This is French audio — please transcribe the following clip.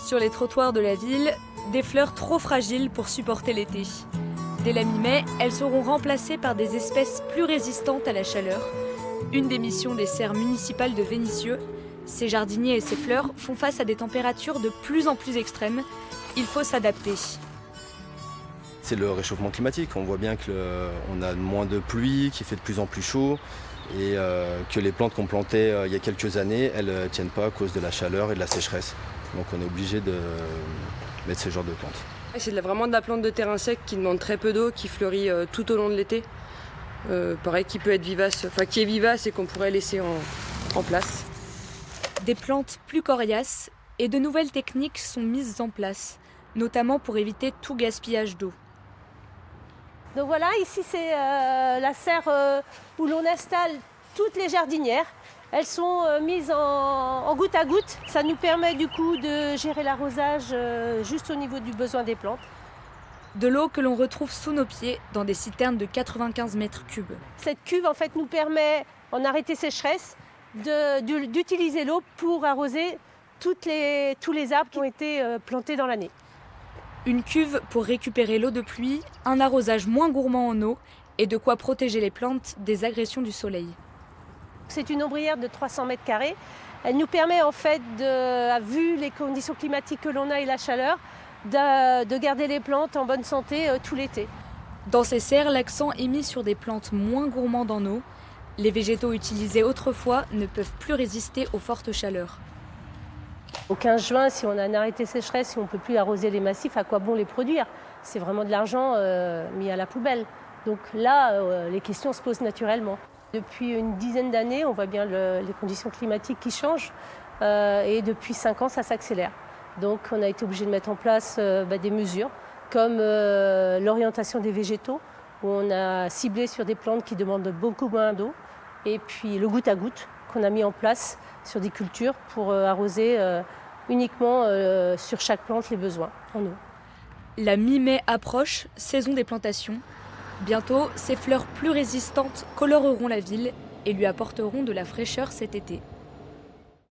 Sur les trottoirs de la ville, des fleurs trop fragiles pour supporter l'été. Dès la mi-mai, elles seront remplacées par des espèces plus résistantes à la chaleur. Une des missions des serres municipales de Vénissieux. Ces jardiniers et ces fleurs font face à des températures de plus en plus extrêmes. Il faut s'adapter. C'est le réchauffement climatique. On voit bien qu'on a moins de pluie, qu'il fait de plus en plus chaud et que les plantes qu'on plantait il y a quelques années, elles ne tiennent pas à cause de la chaleur et de la sécheresse. Donc on est obligé de mettre ce genre de plantes. C'est vraiment de la plante de terrain sec qui demande très peu d'eau, qui fleurit tout au long de l'été. Pareil, qui peut être vivace, qui est vivace et qu'on pourrait laisser en place. Des plantes plus coriaces et de nouvelles techniques sont mises en place, notamment pour éviter tout gaspillage d'eau. Donc voilà, ici c'est la serre où l'on installe toutes les jardinières. Elles sont mises en goutte à goutte. Ça nous permet du coup de gérer l'arrosage juste au niveau du besoin des plantes. De l'eau que l'on retrouve sous nos pieds dans des citernes de 95 mètres cubes. Cette cuve en fait nous permet, en arrêté sécheresse, d'utiliser l'eau pour arroser tous les arbres qui ont été plantés dans l'année. Une cuve pour récupérer l'eau de pluie, un arrosage moins gourmand en eau et de quoi protéger les plantes des agressions du soleil. C'est une ombrière de 300 mètres carrés. Elle nous permet en fait, vu les conditions climatiques que l'on a et la chaleur, de garder les plantes en bonne santé tout l'été. Dans ces serres, l'accent est mis sur des plantes moins gourmandes en eau. Les végétaux utilisés autrefois ne peuvent plus résister aux fortes chaleurs. Au 15 juin, si on a un arrêté sécheresse, si on ne peut plus arroser les massifs, à quoi bon les produire? C'est vraiment de l'argent mis à la poubelle. Donc là, les questions se posent naturellement. Depuis une dizaine d'années, on voit bien les conditions climatiques qui changent et depuis 5 ans, ça s'accélère. Donc on a été obligé de mettre en place des mesures comme l'orientation des végétaux, où on a ciblé sur des plantes qui demandent beaucoup moins d'eau, et puis le goutte à goutte qu'on a mis en place sur des cultures pour arroser uniquement sur chaque plante les besoins en eau. La mi-mai approche, saison des plantations. Bientôt, ces fleurs plus résistantes coloreront la ville et lui apporteront de la fraîcheur cet été.